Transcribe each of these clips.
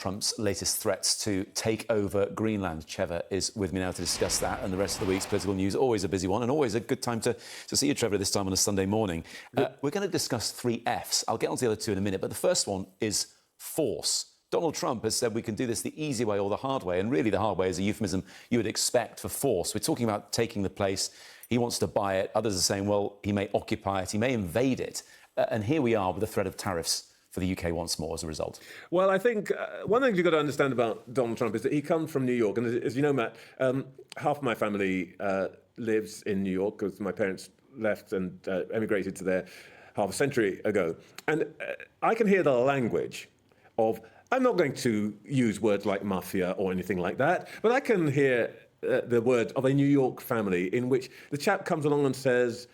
Trump's latest threats to take over Greenland. Trevor is with me now to discuss that and the rest of the week's political news. Always a busy one and always a good time to see you, Trevor, this time on a Sunday morning. We're going to discuss 3 Fs. I'll get on to the other 2 in a minute, but the first one is force. Donald Trump has said we can do this the easy way or the hard way, and really the hard way is a euphemism you would expect for force. We're talking about taking the place. He wants to buy it. Others are saying, well, he may occupy it, he may invade it. And here we are with the threat of tariffs for the UK once more as a result. Well, I think one thing you've got to understand about Donald Trump is that he comes from New York. And as you know, Matt, half of my family lives in New York because my parents left and emigrated to there half a century ago. And I can hear the language of, I'm not going to use words like mafia or anything like that, but I can hear the words of a New York family in which the chap comes along and says,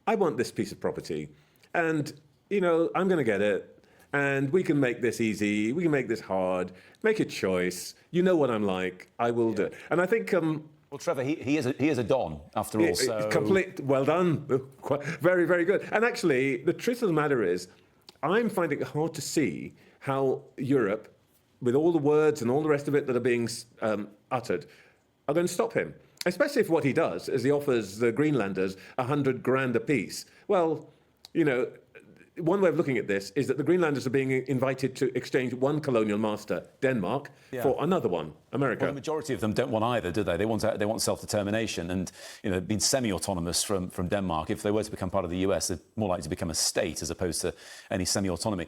I want this piece of property and, you know, I'm going to get it. And we can make this easy, we can make this hard, make a choice. You know what I'm like, I will do it. And I think... well, Trevor, he is a Don, after all, so... Well done. Very, very good. And actually, the truth of the matter is, I'm finding it hard to see how Europe, with all the words and all the rest of it that are being uttered, are going to stop him. Especially if what he does is he offers the Greenlanders $100,000 apiece. Well, you know, one way of looking at this is that the Greenlanders are being invited to exchange one colonial master, Denmark, for another one, America. Well, the majority of them don't want either, do they? They want self-determination and, you know, being semi-autonomous from Denmark. If they were to become part of the US, they're more likely to become a state as opposed to any semi-autonomy.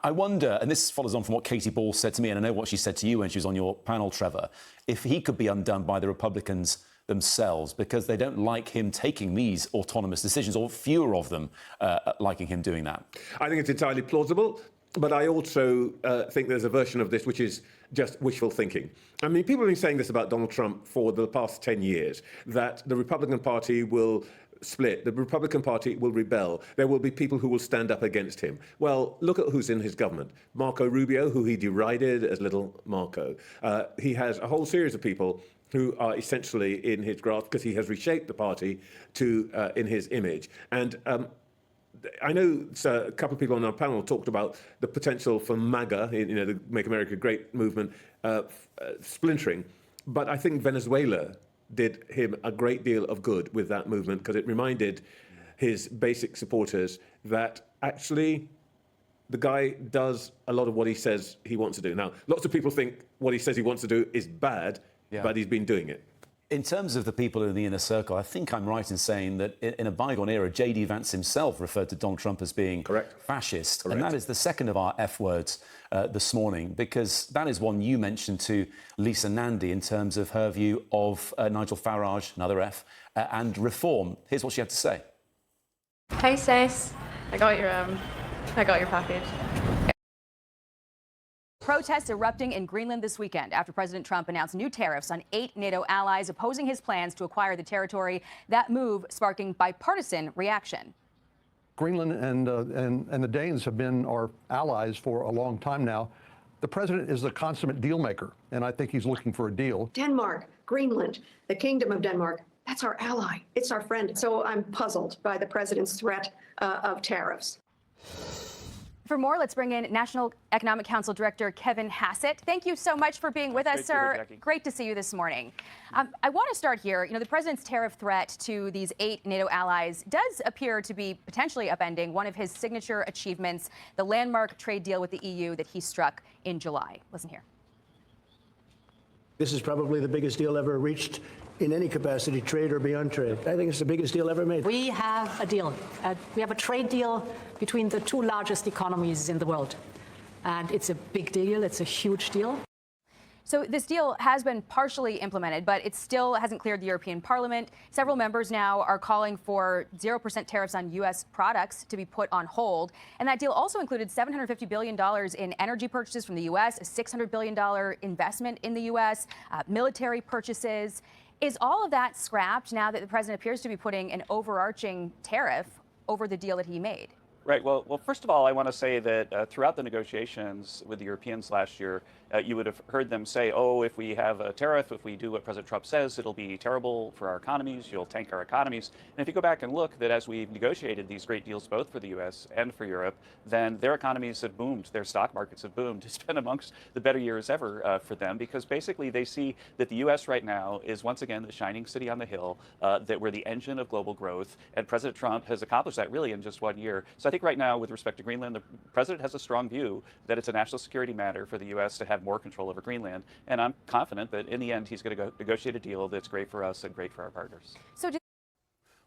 I wonder, and this follows on from what Katie Ball said to me, and I know what she said to you when she was on your panel, Trevor, if he could be undone by the Republicans themselves because they don't like him taking these autonomous decisions, or fewer of them liking him doing that. I think it's entirely plausible, but I also think there's a version of this which is just wishful thinking. I mean, people have been saying this about Donald Trump for the past 10 years, that the Republican Party will split, the Republican Party will rebel, there will be people who will stand up against him. Well, look at who's in his government. Marco Rubio, who he derided as Little Marco. He has a whole series of people who are essentially in his grasp because he has reshaped the party to in his image. And I know a couple of people on our panel talked about the potential for MAGA, you know, the Make America Great movement, splintering. But I think Venezuela did him a great deal of good with that movement because it reminded his basic supporters that actually the guy does a lot of what he says he wants to do. Now, lots of people think what he says he wants to do is bad, but he's been doing it. In terms of the people in the inner circle, I think I'm right in saying that in a bygone era, J.D. Vance himself referred to Donald Trump as being fascist. And that is the second of our F words this morning, because that is one you mentioned to Lisa Nandy in terms of her view of Nigel Farage, another F, and reform. Here's what she had to say. Hey, sis. I got your package. Protests erupting in Greenland this weekend after President Trump announced new tariffs on 8 NATO allies opposing his plans to acquire the territory. That move sparking bipartisan reaction. Greenland and the Danes have been our allies for a long time now. The president is a consummate deal maker, and I think he's looking for a deal. Denmark, Greenland, the Kingdom of Denmark, that's our ally. It's our friend. So I'm puzzled by the president's threat of tariffs. For more, let's bring in National Economic Council Director Kevin Hassett. Thank you so much for being with us, sir. Great to see you this morning. I want to start here. You know, the president's tariff threat to these 8 NATO allies does appear to be potentially upending one of his signature achievements, the landmark trade deal with the EU that he struck in July. Listen here. This is probably the biggest deal ever reached in any capacity, trade or beyond trade. I think it's the biggest deal ever made. We have a deal. We have a trade deal between the 2 largest economies in the world. And it's a big deal. It's a huge deal. So this deal has been partially implemented, but it still hasn't cleared the European Parliament. Several members now are calling for 0% tariffs on U.S. products to be put on hold. And that deal also included $750 billion in energy purchases from the U.S., a $600 billion investment in the U.S., military purchases. Is all of that scrapped now that the president appears to be putting an overarching tariff over the deal that he made? Right. Well, first of all, I want to say that throughout the negotiations with the Europeans last year, you would have heard them say, oh, if we have a tariff, if we do what President Trump says, it'll be terrible for our economies, you'll tank our economies. And if you go back and look that as we've negotiated these great deals both for the U.S. and for Europe, then their economies have boomed, their stock markets have boomed. It's been amongst the better years ever for them, because basically they see that the U.S. right now is once again the shining city on the hill, that we're the engine of global growth, and President Trump has accomplished that really in just 1 year. So I think right now, with respect to Greenland, the president has a strong view that it's a national security matter for the U.S. to have more control over Greenland, and I'm confident that in the end he's going to go negotiate a deal that's great for us and great for our partners.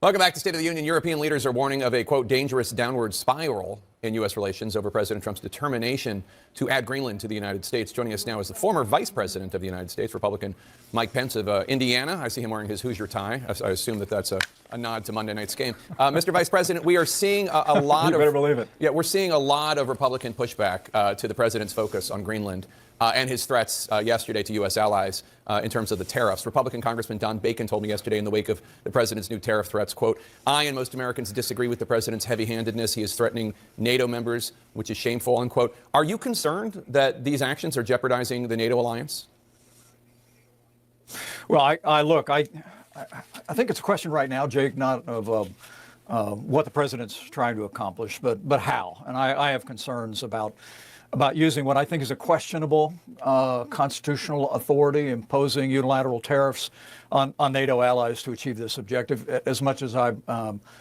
Welcome back to State of the Union. European leaders are warning of a, quote, dangerous downward spiral in U.S. relations over President Trump's determination to add Greenland to the United States. Joining us now is the former Vice President of the United States, Republican Mike Pence of Indiana. I see him wearing his Hoosier tie. I assume that that's a nod to Monday night's game. Mr. Vice President, we are seeing a lot you better believe it. Yeah, we're seeing a lot of Republican pushback to the president's focus on Greenland. And his threats yesterday to U.S. allies in terms of the tariffs. Republican Congressman Don Bacon told me yesterday in the wake of the president's new tariff threats, quote, I and most Americans disagree with the president's heavy-handedness. He is threatening NATO members, which is shameful, unquote. Are you concerned that these actions are jeopardizing the NATO alliance? Well, I think it's a question right now, Jake, not of what the president's trying to accomplish, but how. And I have concerns about using what I think is a questionable constitutional authority, imposing unilateral tariffs on NATO allies to achieve this objective, as much as I've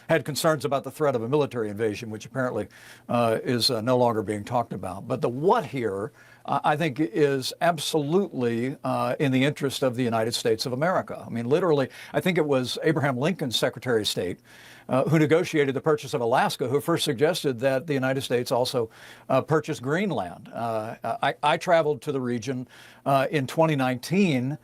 had concerns about the threat of a military invasion, which apparently is no longer being talked about. But the what here, I think, is absolutely in the interest of the United States of America. I mean, literally, I think it was Abraham Lincoln's Secretary of State who negotiated the purchase of Alaska, who first suggested that the United States also purchase Greenland. I traveled to the region in 2019,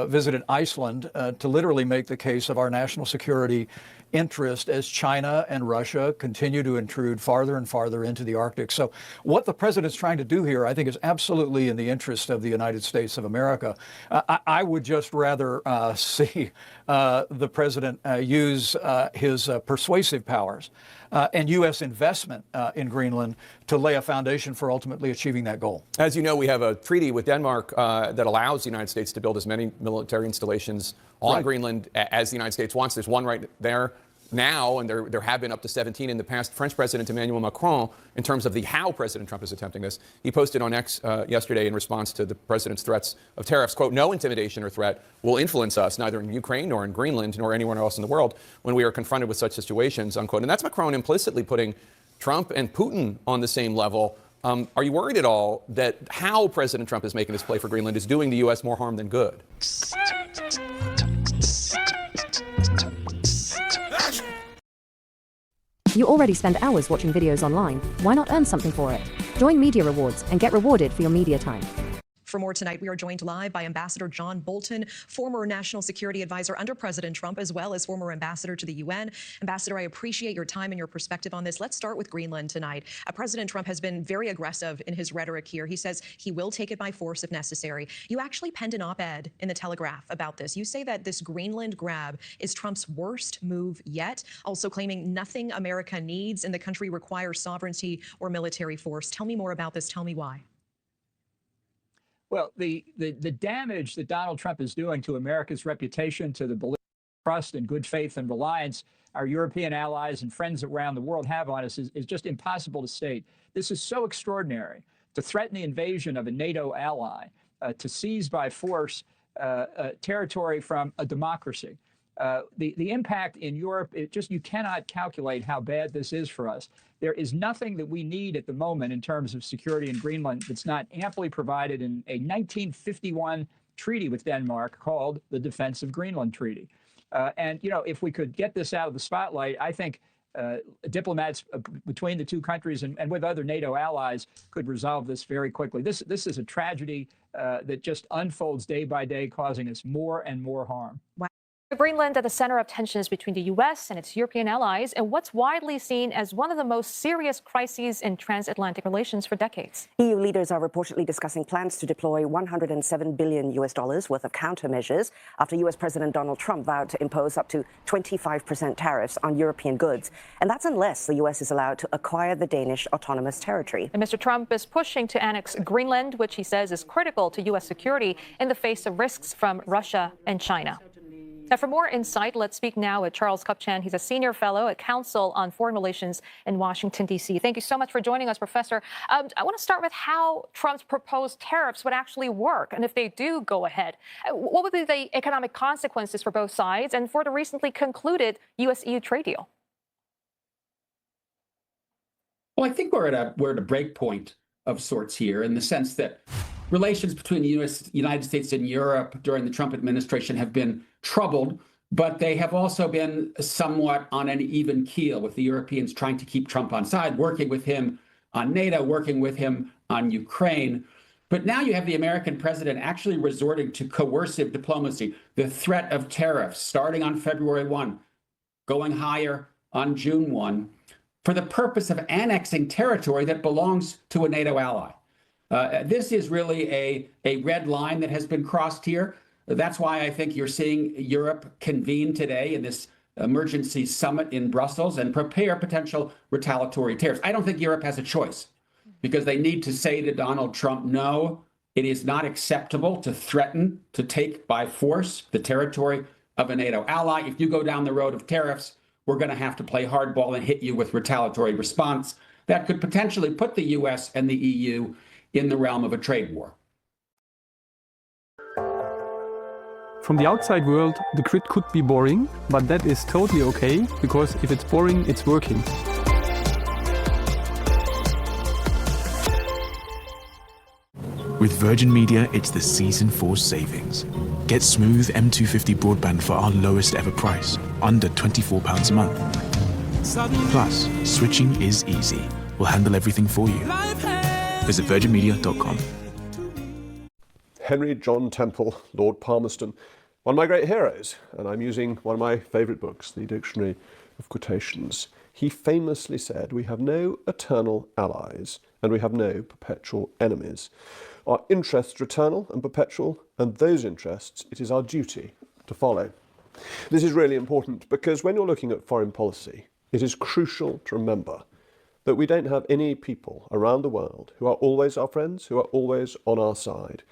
visited Iceland to literally make the case of our national security interest as China and Russia continue to intrude farther and farther into the Arctic. So what the president's trying to do here, I think, is absolutely in the interest of the United States of America. I would just rather see the president use his persuasive powers and U.S. investment in Greenland to lay a foundation for ultimately achieving that goal. As you know, we have a treaty with Denmark that allows the United States to build as many military installations on Greenland as the United States wants. There's one right there now, and there have been up to 17 in the past. French President Emmanuel Macron, in terms of how President Trump is attempting this, he posted on X yesterday in response to the president's threats of tariffs, quote, no intimidation or threat will influence us, neither in Ukraine nor in Greenland nor anywhere else in the world when we are confronted with such situations, unquote. And that's Macron implicitly putting Trump and Putin on the same level. Are you worried at all that how President Trump is making this play for Greenland is doing the U.S. more harm than good? You already spend hours watching videos online. Why not earn something for it? Join Media Rewards and get rewarded for your media time. For more tonight, we are joined live by Ambassador John Bolton, former national security advisor under President Trump, as well as former ambassador to the UN. Ambassador, I appreciate your time and your perspective on this. Let's start with Greenland tonight. President Trump has been very aggressive in his rhetoric here. He says he will take it by force if necessary. You actually penned an op-ed in the Telegraph about this. You say that this Greenland grab is Trump's worst move yet, also claiming nothing America needs in the country requires sovereignty or military force. Tell me more about this. Tell me why. Well, the damage that Donald Trump is doing to America's reputation, to the belief, trust, and good faith and reliance our European allies and friends around the world have on us is just impossible to state. This is so extraordinary. To threaten the invasion of a NATO ally, to seize by force territory from a democracy. The impact in Europe, you cannot calculate how bad this is for us. There is nothing that we need at the moment in terms of security in Greenland that's not amply provided in a 1951 treaty with Denmark called the Defense of Greenland Treaty. And, you know, if we could get this out of the spotlight, I think diplomats between the two countries and with other NATO allies could resolve this very quickly. This is a tragedy that just unfolds day by day, causing us more and more harm. Wow. Greenland at the center of tensions between the U.S. and its European allies and what's widely seen as one of the most serious crises in transatlantic relations for decades. EU leaders are reportedly discussing plans to deploy $107 billion worth of countermeasures after U.S. President Donald Trump vowed to impose up to 25% tariffs on European goods. And that's unless the U.S. is allowed to acquire the Danish autonomous territory. And Mr. Trump is pushing to annex Greenland, which he says is critical to U.S. security in the face of risks from Russia and China. Now, for more insight, let's speak now with Charles Kupchan. He's a senior fellow at Council on Foreign Relations in Washington, D.C. Thank you so much for joining us, Professor. I want to start with how Trump's proposed tariffs would actually work, and if they do go ahead. What would be the economic consequences for both sides and for the recently concluded U.S.-EU trade deal? Well, I think we're at a break point of sorts here in the sense that relations between the United States and Europe during the Trump administration have been troubled, but they have also been somewhat on an even keel, with the Europeans trying to keep Trump on side, working with him on NATO, working with him on Ukraine. But now you have the American president actually resorting to coercive diplomacy, the threat of tariffs starting on February 1, going higher on June 1, for the purpose of annexing territory that belongs to a NATO ally. This is really a red line that has been crossed here. That's why I think you're seeing Europe convene today in this emergency summit in Brussels and prepare potential retaliatory tariffs. I don't think Europe has a choice because they need to say to Donald Trump, no, it is not acceptable to threaten to take by force the territory of a NATO ally. If you go down the road of tariffs, we're going to have to play hardball and hit you with retaliatory response that could potentially put the U.S. and the EU in the realm of a trade war. From the outside world, the grid could be boring, but that is totally okay, because if it's boring, it's working. With Virgin Media, it's the Season 4 savings. Get smooth M250 broadband for our lowest ever price, under £24 a month. Plus, switching is easy. We'll handle everything for you. Visit virginmedia.com. Henry John Temple, Lord Palmerston, one of my great heroes, and I'm using one of my favourite books, the Dictionary of Quotations. He famously said, "We have no eternal allies, and we have no perpetual enemies. Our interests are eternal and perpetual, and those interests it is our duty to follow." This is really important because when you're looking at foreign policy, it is crucial to remember that we don't have any people around the world who are always our friends, who are always on our side.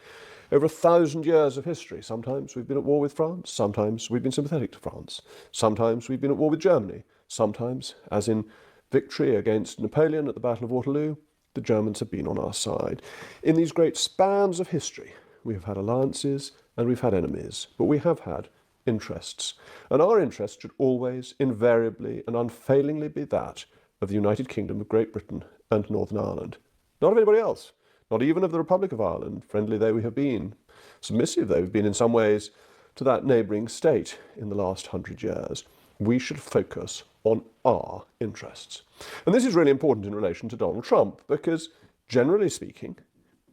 Over 1,000 years of history, sometimes we've been at war with France, sometimes we've been sympathetic to France, sometimes we've been at war with Germany, sometimes, as in victory against Napoleon at the Battle of Waterloo, the Germans have been on our side. In these great spans of history, we have had alliances and we've had enemies, but we have had interests. And our interests should always, invariably and unfailingly be that of the United Kingdom of Great Britain and Northern Ireland. Not of anybody else. Not even of the Republic of Ireland, friendly though we have been, submissive though we've been in some ways to that neighbouring state in the last 100 years. We should focus on our interests. And this is really important in relation to Donald Trump, because generally speaking,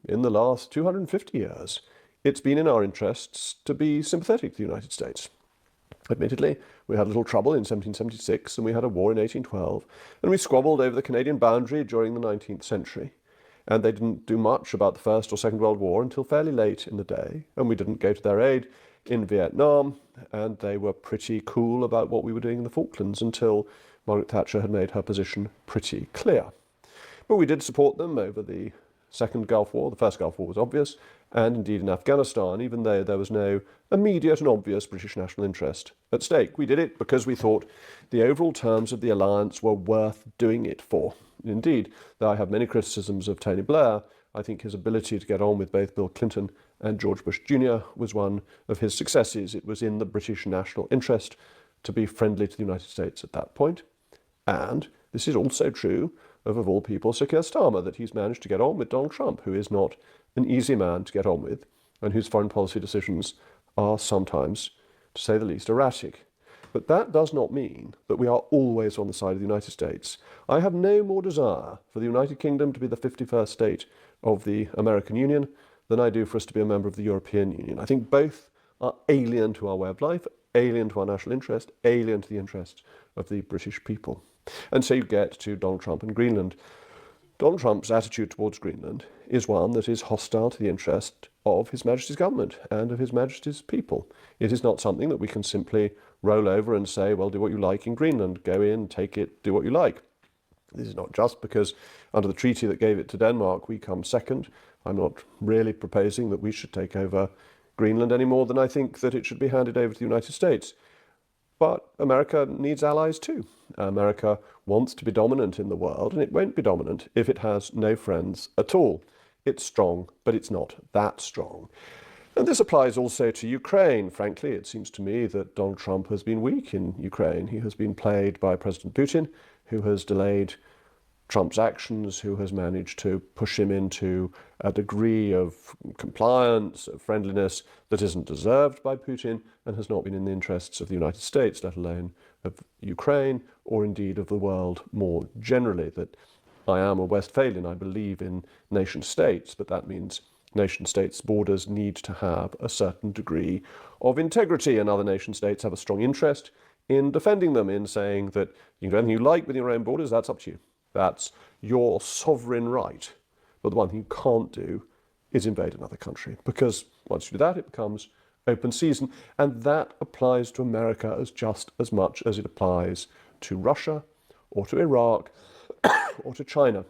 in the last 250 years, it's been in our interests to be sympathetic to the United States. Admittedly, we had a little trouble in 1776 and we had a war in 1812, and we squabbled over the Canadian boundary during the 19th century. And they didn't do much about the First or Second World War until fairly late in the day, and we didn't go to their aid in Vietnam, and they were pretty cool about what we were doing in the Falklands until Margaret Thatcher had made her position pretty clear. But we did support them over the Second Gulf War. The First Gulf War was obvious, and indeed in Afghanistan, even though there was no immediate and obvious British national interest at stake. We did it because we thought the overall terms of the alliance were worth doing it for. Indeed, though I have many criticisms of Tony Blair, I think his ability to get on with both Bill Clinton and George Bush Jr. was one of his successes. It was in the British national interest to be friendly to the United States at that point. And this is also true of all people, Sir Keir Starmer, that he's managed to get on with Donald Trump, who is not an easy man to get on with, and whose foreign policy decisions are sometimes, to say the least, erratic. But that does not mean that we are always on the side of the United States. I have no more desire for the United Kingdom to be the 51st state of the American Union than I do for us to be a member of the European Union. I think both are alien to our way of life, alien to our national interest, alien to the interests of the British people. And so you get to Donald Trump and Greenland. Donald Trump's attitude towards Greenland is one that is hostile to the interest of His Majesty's government and of His Majesty's people. It is not something that we can simply roll over and say, well, do what you like in Greenland, go in, take it, do what you like. This is not just because under the treaty that gave it to Denmark, we come second. I'm not really proposing that we should take over Greenland any more than I think that it should be handed over to the United States. But America needs allies too. America wants to be dominant in the world, and it won't be dominant if it has no friends at all. It's strong, but it's not that strong. And this applies also to Ukraine. Frankly, it seems to me that Donald Trump has been weak in Ukraine. He has been played by President Putin, who has delayed Trump's actions, who has managed to push him into a degree of compliance, of friendliness that isn't deserved by Putin and has not been in the interests of the United States, let alone of Ukraine or indeed of the world more generally. That I am a Westphalian, I believe in nation states, but that means nation states' borders need to have a certain degree of integrity, and other nation states have a strong interest in defending them, in saying that you can do anything you like within your own borders, that's up to you. That's your sovereign right. But the one thing you can't do is invade another country, because once you do that, it becomes open season. And that applies to America as just as much as it applies to Russia or to Iraq or to China.